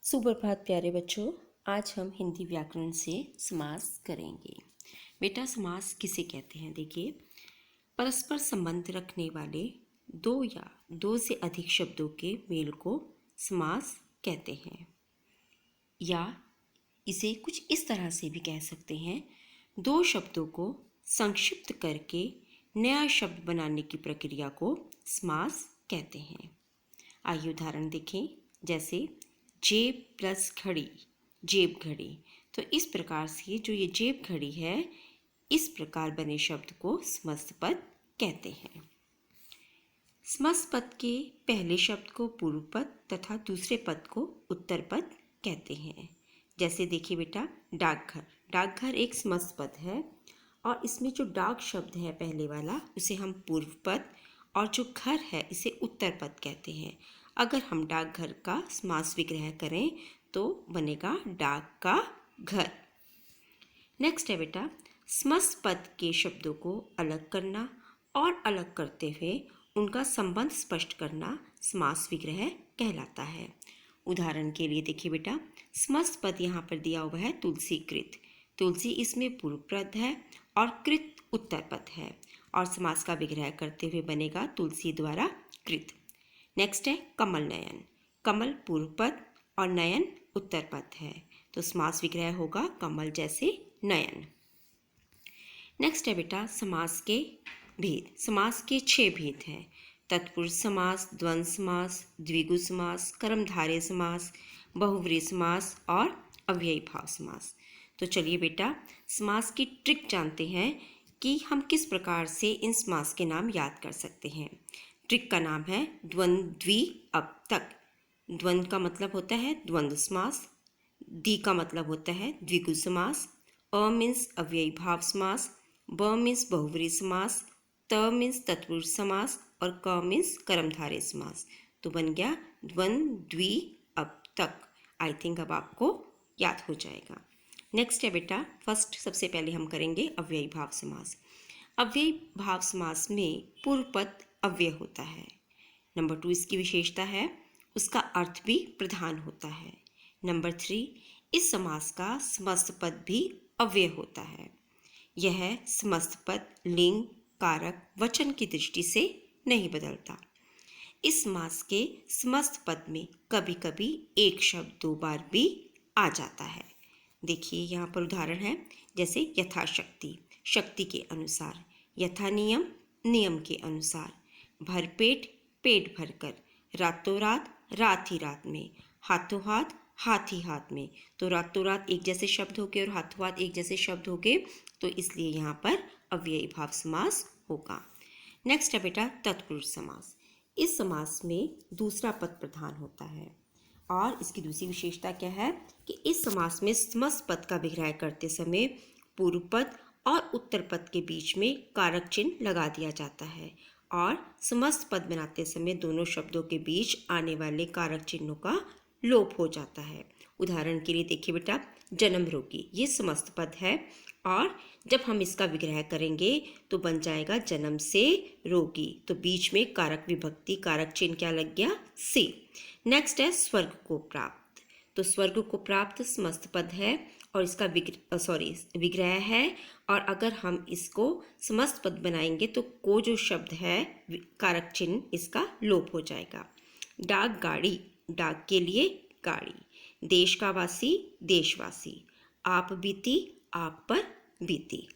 सुप्रभात प्यारे बच्चों। आज हम हिंदी व्याकरण से समास करेंगे। बेटा, समास किसे कहते हैं? देखिए, परस्पर संबंध रखने वाले दो या दो से अधिक शब्दों के मेल को समास कहते हैं, या इसे कुछ इस तरह से भी कह सकते हैं, दो शब्दों को संक्षिप्त करके नया शब्द बनाने की प्रक्रिया को समास कहते हैं। आइए उदाहरण देखें। जैसे जेब प्लस घड़ी, जेब घड़ी। तो इस प्रकार से जो ये जेब घड़ी है, इस प्रकार बने शब्द को समस्त पद कहते हैं। समस्त पद के पहले शब्द को पूर्व पद तथा दूसरे पद को उत्तर पद कहते हैं। जैसे देखिए बेटा, डाकघर। डाकघर एक समस्त पद है और इसमें जो डाक शब्द है पहले वाला, उसे हम पूर्व पद, और जो घर है इसे उत्तर पद कहते हैं। अगर हम डाकघर का समास विग्रह करें तो बनेगा डाक का घर। नेक्स्ट है बेटा, समस्त पद के शब्दों को अलग करना और अलग करते हुए उनका संबंध स्पष्ट करना समास विग्रह कहलाता है। उदाहरण के लिए देखिए बेटा, समस्त पद यहाँ पर दिया हुआ है तुलसी कृत। तुलसी इसमें पूर्व पद है और कृत उत्तर पद है, और समास का विग्रह करते हुए बनेगा तुलसी द्वारा कृत। नेक्स्ट है कमल नयन। कमल पूर्व पद और नयन उत्तर पद है, तो समास विग्रह होगा कमल जैसे नयन। नेक्स्ट है बेटा, समास के भेद। समास के 6 भेद हैं। तत्पुरुष समास, द्वंद्व समास, द्विगु समास, कर्मधारय समास, बहुव्रीहि समास और अव्ययी भाव समास। तो चलिए बेटा, समास की ट्रिक जानते हैं कि हम किस प्रकार से इन समास के नाम याद कर सकते हैं। ट्रिक का नाम है द्वंद्व द्वि अब तक। द्वंद्व का मतलब होता है द्वंद्व समास, दी का मतलब होता है द्विगु समास, अ मीन्स अव्ययी भाव समास, ब मीन्स बहुव्रीहि समास, त मीन्स तत्पुरुष समास और क मीन्स कर्मधारय समास। तो बन गया द्वंद्व द्वि अब तक। आई थिंक अब आपको याद हो जाएगा। नेक्स्ट है बेटा, फर्स्ट सबसे पहले हम करेंगे अव्ययी भाव समास। अव्ययी भाव समास में पूर्व पद अव्यय होता है। नंबर 2 इसकी विशेषता है, उसका अर्थ भी प्रधान होता है। नंबर 3, इस समास का समस्त पद भी अव्यय होता है। यह समस्त पद लिंग, कारक, वचन की दृष्टि से नहीं बदलता। इस समास के समस्त पद में कभी कभी एक शब्द 2 बार भी आ जाता है। देखिए यहाँ पर उदाहरण है, जैसे यथाशक्ति, शक्ति के अनुसार, यथा नियम, नियम के अनुसार, भरपेट, पेट भरकर, रातों रात, रात ही रात में, हाथों हाथ, हाथ ही हाथ में। तो रातों रात एक जैसे शब्द हो गए और हाथों हाथ एक जैसे शब्द हो गए, तो इसलिए यहाँ पर अव्ययी भाव समास होगा। नेक्स्ट है बेटा तत्पुरुष समास। इस समास में दूसरा पद प्रधान होता है, और इसकी दूसरी विशेषता क्या है कि इस समास में समस्त पद का विग्रह करते समय पूर्व पद और उत्तर पद के बीच में कारक चिन्ह लगा दिया जाता है, और समस्त पद बनाते समय दोनों शब्दों के बीच आने वाले कारक चिन्हों का लोप हो जाता है। उदाहरण के लिए देखिए बेटा, जन्म रोगी, ये समस्त पद है, और जब हम इसका विग्रह करेंगे तो बन जाएगा जन्म से रोगी। तो बीच में कारक विभक्ति, कारक चिन्ह क्या लग गया? से। नेक्स्ट है स्वर्ग को प्राप्त। तो स्वर्ग को प्राप्त समस्त पद है और इसका विग्रह है, और अगर हम इसको समस्त पद बनाएंगे तो को जो शब्द है कारक चिन्ह इसका लोप हो जाएगा। डाक गाड़ी, डाक के लिए गाड़ी। देश का वासी, देशवासी। आप बीती, आप पर बीती।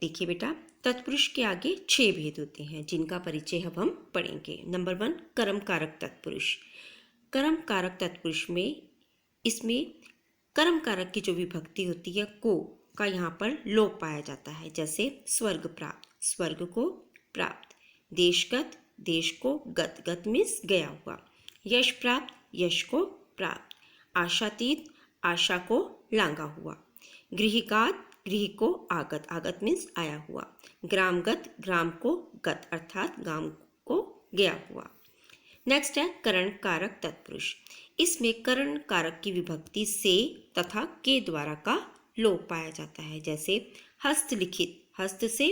देखिए बेटा, तत्पुरुष के आगे 6 भेद होते हैं जिनका परिचय अब हम पढ़ेंगे। नंबर 1, कर्म कारक तत्पुरुष। कर्म कारक तत्पुरुष में इसमें कर्म कारक की जो विभक्ति होती है को का यहाँ पर लोप पाया जाता है। जैसे स्वर्ग प्राप्त, स्वर्ग को प्राप्त। देशगत, देश को गत, गत मीन्स गया हुआ। यश प्राप्त, यश को प्राप्त। आशातीत, आशा को लांगा हुआ। गृहिकात, गृह को आगत, आगत मीन्स आया हुआ। ग्रामगत, ग्राम को गत अर्थात गांव को गया हुआ। नेक्स्ट है करण कारक तत्पुरुष। इसमें करण कारक की विभक्ति से तथा के द्वारा का लोप पाया जाता है। जैसे हस्तलिखित, हस्त से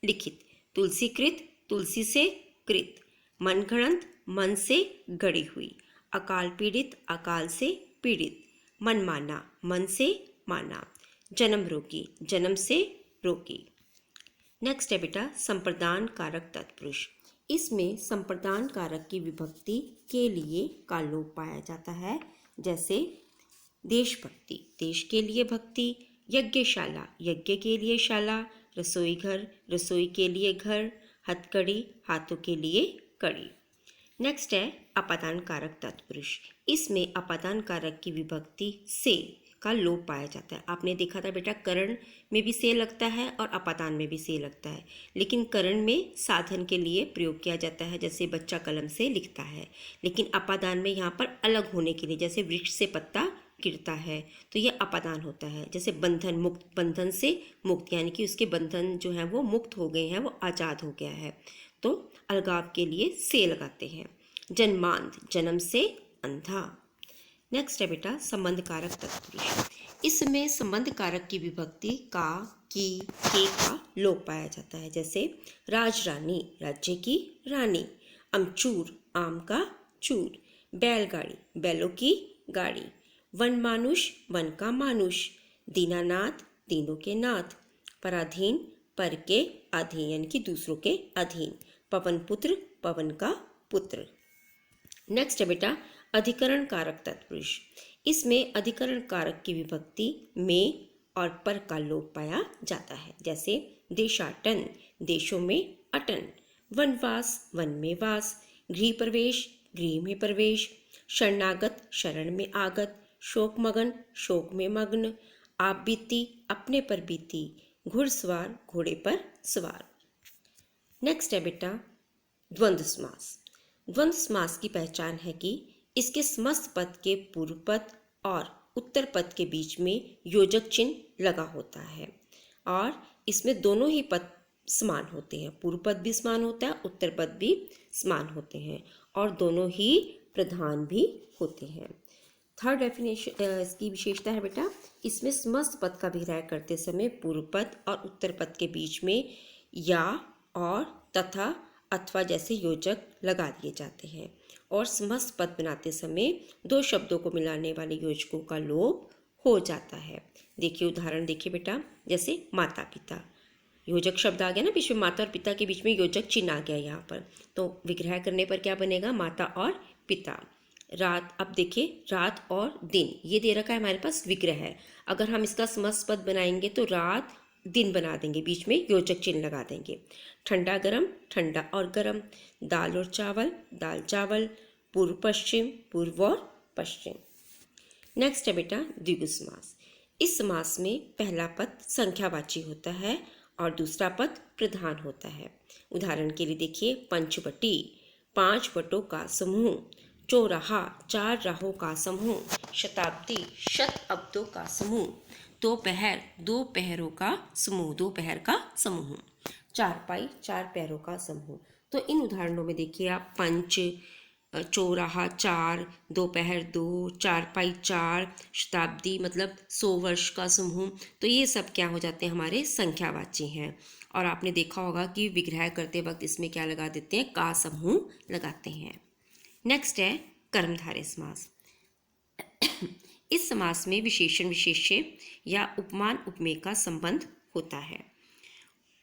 लिखित। तुलसीकृत, तुलसी से कृत। मनगढ़ंत, मन से गढ़ी हुई। अकाल पीड़ित, अकाल से पीड़ित। मनमाना, मन से माना। जन्म रोगी, जन्म से रोगी। नेक्स्ट है बेटा संप्रदान कारक तत्पुरुष। इसमें संप्रदान कारक की विभक्ति के लिए का लोप पाया जाता है। जैसे देशभक्ति, देश के लिए भक्ति। यज्ञशाला, यज्ञ के लिए शाला। रसोई घर, रसोई के लिए घर। हथकड़ी, हाथों के लिए कड़ी। नेक्स्ट है अपादान कारक तत्पुरुष। इसमें अपादान कारक की विभक्ति से का लोप पाया जाता है। आपने देखा था बेटा करण में भी से लगता है और अपादान में भी से लगता है, लेकिन करण में साधन के लिए प्रयोग किया जाता है, जैसे बच्चा कलम से लिखता है। लेकिन अपादान में यहाँ पर अलग होने के लिए, जैसे वृक्ष से पत्ता गिरता है तो ये अपादान होता है। जैसे बंधन मुक्त, बंधन से मुक्त, यानी कि उसके बंधन जो है वो मुक्त हो गए हैं, वो आज़ाद हो गया है, तो अलगाव के लिए से लगाते हैं। जन्मांध, जन्म से अंधा। नेक्स्ट है बेटा संबंध कारक तत्पुरुष। इसमें संबंध कारक की विभक्ति का, की, के का लोप पाया जाता है। जैसे राजरानी, राज्य की रानी। अमचूर, आम का चूर। बैलगाड़ी, बैलों की गाड़ी। वनमानुष, वन का मानुष। दीनानाथ, दीनों के नाथ। पराधीन, पर के अधीन, यानी कि दूसरों के अधीन। पवन पुत्र, पवन का पुत्र। नेक्स्ट है बेटा अधिकरण कारक तत्पुरुष। इसमें अधिकरण कारक की विभक्ति में और पर का लोप पाया जाता है। जैसे देशाटन, देशों में अटन। वनवास, वन में वास। गृह प्रवेश, गृह में प्रवेश। शरणागत, शरण में आगत। शोकमगन, शोक में मग्न। आप बीती, अपने पर बीती। घुड़सवार, घोड़े पर सवार। नेक्स्ट है बेटा द्वंद्व समास। द्वंद्व समास की पहचान है कि इसके समस्त पद के पूर्व पद और उत्तर पद के बीच में योजक चिन्ह लगा होता है और इसमें दोनों ही पद समान होते हैं। पूर्व पद भी समान होता है, उत्तर पद भी समान होते हैं और दोनों ही प्रधान भी होते हैं। थर्ड डेफिनेशन इसकी विशेषता है बेटा, इसमें समस्त पद का विग्रह करते समय पूर्व पद और उत्तर पद के बीच में या, और, तथा, अथवा जैसे योजक लगा दिए जाते हैं और समस्त पद बनाते समय दो शब्दों को मिलाने वाले योजकों का लोप हो जाता है। देखिए उदाहरण देखिए बेटा, जैसे माता पिता, योजक शब्द आ गया ना बीच में, माता और पिता के बीच में योजक चिन्ह आ गया यहाँ पर, तो विग्रह करने पर क्या बनेगा, माता और पिता। रात, अब देखिए रात और दिन, ये दे रखा है हमारे पास विग्रह है। अगर हम इसका समस्त पद बनाएंगे तो रात दिन बना देंगे, बीच में योजक चिन्ह लगा देंगे। ठंडा गरम, ठंडा और गरम। दाल और चावल, दाल चावल। पूर्व पश्चिम, पूर्व और पश्चिम। नेक्स्ट है बेटा द्विगु समास। इस समास में पहला पद संख्यावाची होता है और दूसरा पद प्रधान होता है। उदाहरण के लिए देखिए पंचवटी, 5 वटों का समूह। चौराहा, 4 राहों का समूह। शताब्दी, शत अब्दों का समूह। दोपहर, 2 पहरों का समूह, 2 पहर का समूह। चारपाई, 4 पैरों का समूह। तो इन उदाहरणों में देखिए आप पंच, चौराहा 4, दोपहर 2, चारपाई 4, शताब्दी मतलब 100 वर्ष का समूह, तो ये सब क्या हो जाते हैं, हमारे संख्यावाची हैं। और आपने देखा होगा कि विग्रह करते वक्त इसमें क्या लगा देते हैं, का समूह लगाते हैं। नेक्स्ट है कर्मधारय समास। इस समास में विशेषण विशेष्य या उपमान उपमेय का संबंध होता है।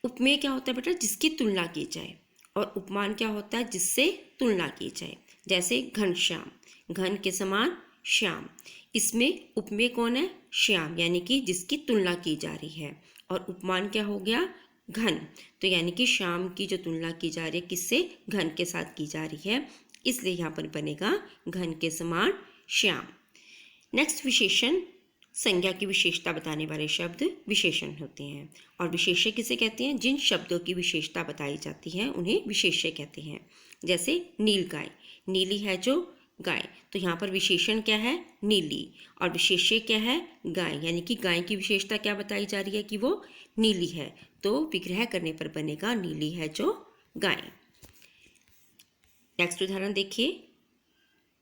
उपमेय क्या होता है बेटा, जिसकी तुलना की जाए, और उपमान क्या होता है, जिससे तुलना की जाए। जैसे घनश्याम, घन के समान श्याम, इसमें उपमेय कौन है, श्याम, यानी कि जिसकी तुलना की जा रही है। और उपमान क्या हो गया, घन, तो यानी कि श्याम की जो तुलना की जा रही है किससे, घन के साथ की जा रही है, इसलिए यहाँ पर बनेगा घन के समान श्याम। नेक्स्ट विशेषण, संज्ञा की विशेषता बताने वाले शब्द विशेषण होते हैं। और विशेष्य किसे कहते हैं, जिन शब्दों की विशेषता बताई जाती है उन्हें विशेष्य कहते हैं। जैसे नील गाय, नीली है जो गाय, तो यहाँ पर विशेषण क्या है, नीली, और विशेष्य क्या है, गाय, यानी कि गाय की विशेषता क्या बताई जा रही है कि वो नीली है, तो विग्रह करने पर बनेगा नीली है जो गाय। नेक्स्ट उदाहरण देखिए,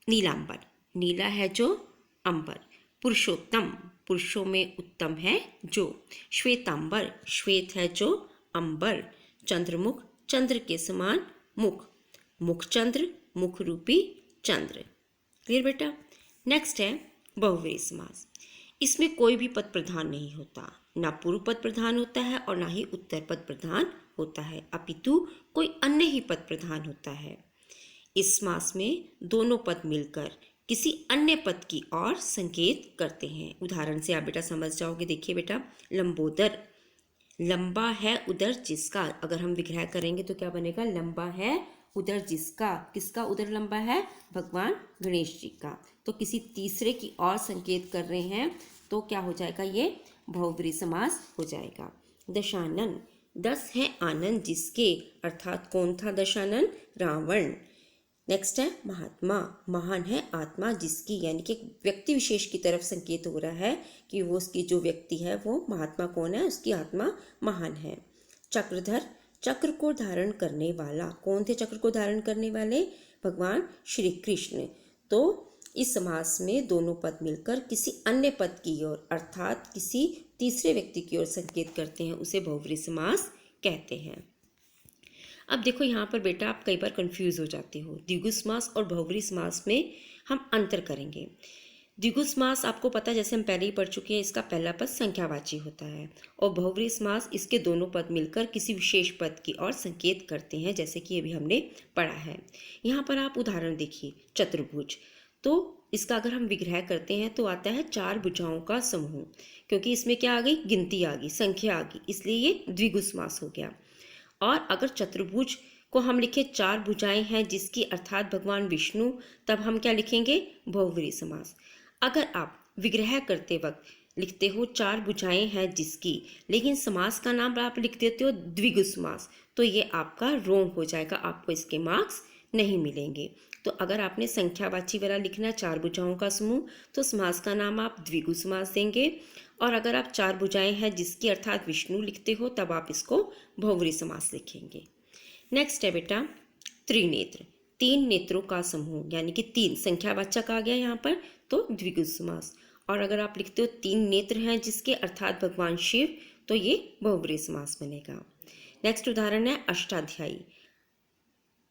नीलांबर, नीला है जो अंबर। पुरुषोत्तम, पुरुषों में उत्तम है जो। श्वेतांबर, श्वेत है जो अंबर। चंद्रमुख, चंद्र के समान मुख। मुखचंद्र, मुख रूपी चंद्र। क्लियर बेटा। नेक्स्ट है बहुव्रीहि समास। इसमें कोई भी पद प्रधान नहीं होता, ना पूर्व पद प्रधान होता है और ना ही उत्तर पद प्रधान होता है, अपितु कोई अन्य ही पद प्रधान होता है। इस समास में दोनों पद मिलकर किसी अन्य पद की ओर संकेत करते हैं। उदाहरण से आप बेटा समझ जाओगे। देखिए बेटा, लंबोदर, लंबा है उदर जिसका, अगर हम विग्रह करेंगे तो क्या बनेगा, लंबा है उदर जिसका। किसका उदर लंबा है, भगवान गणेश जी का। तो किसी तीसरे की ओर संकेत कर रहे हैं तो क्या हो जाएगा, ये बहुव्रीहि समास हो जाएगा। दशानन, दस है आनंद जिसके, अर्थात कौन था दशानन, रावण। नेक्स्ट है महात्मा, महान है आत्मा जिसकी, यानी कि व्यक्ति विशेष की तरफ संकेत हो रहा है कि वो उसकी जो व्यक्ति है वो महात्मा कौन है, उसकी आत्मा महान है। चक्रधर, चक्र को धारण करने वाला, कौन थे चक्र को धारण करने वाले, भगवान श्री कृष्ण। तो इस समास में दोनों पद मिलकर किसी अन्य पद की ओर, अर्थात किसी तीसरे व्यक्ति की ओर संकेत करते हैं, उसे बहुव्रीहि समास कहते हैं। अब देखो यहाँ पर बेटा आप कई बार कंफ्यूज हो जाते हो। द्विगु समास और बहुव्रीहि समास में हम अंतर करेंगे। द्विगु समास आपको पता है, जैसे हम पहले ही पढ़ चुके हैं, इसका पहला पद संख्यावाची होता है, और बहुव्रीहि समास इसके दोनों पद मिलकर किसी विशेष पद की ओर संकेत करते हैं, जैसे कि अभी हमने पढ़ा है। यहाँ पर आप उदाहरण देखिए, चतुर्भुज, तो इसका अगर हम विग्रह करते हैं तो आता है चार भुजाओं का समूह, क्योंकि इसमें क्या आ गई, गिनती आ गई, संख्या आ गई, इसलिए ये द्विगु समास हो गया। और अगर चतुर्भुज को हम लिखे चार भुजाएं हैं जिसकी, अर्थात भगवान विष्णु, तब हम क्या लिखेंगे, बहुव्रीहि समास। अगर आप विग्रह करते वक्त लिखते हो चार भुजाएं हैं जिसकी, लेकिन समास का नाम आप लिख देते हो द्विगु समास, तो ये आपका रोंग हो जाएगा, आपको इसके मार्क्स नहीं मिलेंगे। तो अगर आपने संख्यावाची वाला लिखना है चार भुजाओं का समूह, तो समास का नाम आप द्विगु समास देंगे, और अगर आप चार भुजाएं हैं जिसकी अर्थात विष्णु लिखते हो, तब आप इसको बहुव्रीहि समास लिखेंगे। नेक्स्ट है बेटा त्रिनेत्र, तीन नेत्रों का समूह, यानी कि तीन संख्यावाचक आ गया यहाँ पर, तो द्विगु समास। और अगर आप लिखते हो तीन नेत्र हैं जिसके, अर्थात भगवान शिव, तो ये बहुव्रीहि समास बनेगा। नेक्स्ट उदाहरण है अष्टाध्यायी।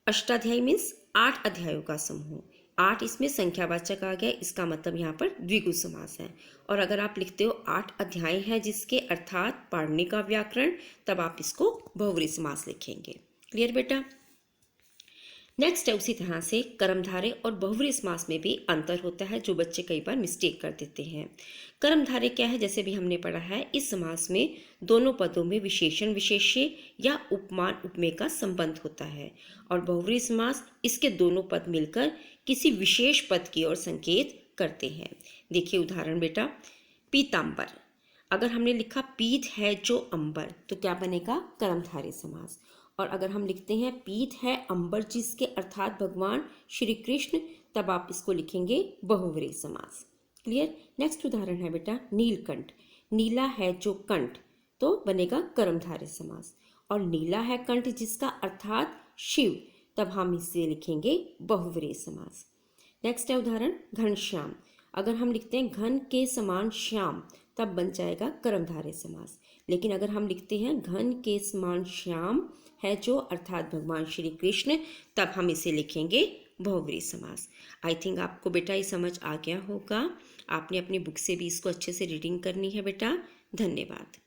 अष्टाध्यायी मीन्स 8 अध्यायों का समूह, 8 इसमें संख्यावाचक आ गया, इसका मतलब यहाँ पर द्विगु समास है। और अगर आप लिखते हो 8 अध्याय हैं जिसके, अर्थात पाणिनि का व्याकरण, तब आप इसको बहुव्रीहि समास लिखेंगे। क्लियर बेटा। नेक्स्ट है उसी तरह से कर्मधारय और बहुव्रीहि समास में भी अंतर होता है, जो बच्चे कई बार मिस्टेक कर देते हैं। कर्मधारय क्या है, जैसे भी हमने पढ़ा है, इस समास में दोनों पदों में विशेषण विशेष्य या उपमान उपमेय का संबंध होता है, और बहुव्रीहि समास इसके दोनों पद मिलकर किसी विशेष पद की ओर संकेत करते हैं। देखिए उदाहरण बेटा, पीताम्बर, अगर हमने लिखा पीत है जो अंबर, तो क्या बनेगा, कर्मधारय समास। और अगर हम लिखते हैं पीत है अंबर जिसके, अर्थात भगवान श्री कृष्ण, तब आप इसको लिखेंगे बहुव्रीहि समास। क्लियर। नेक्स्ट उदाहरण है बेटा नीलकंठ, नीला है जो कंठ, तो बनेगा कर्मधारय समास। और नीला है कंठ जिसका, अर्थात शिव, तब हम इसे लिखेंगे बहुव्रीहि समास। नेक्स्ट है उदाहरण घनश्याम, अगर हम लिखते हैं घन के समान श्याम, तब बन जाएगा कर्मधारय समास। लेकिन अगर हम लिखते हैं घन के समान श्याम है जो, अर्थात भगवान श्री कृष्ण, तब हम इसे लिखेंगे बहुव्रीहि समास। आई थिंक आपको बेटा ये समझ आ गया होगा। आपने अपनी बुक से भी इसको अच्छे से रीडिंग करनी है बेटा। धन्यवाद।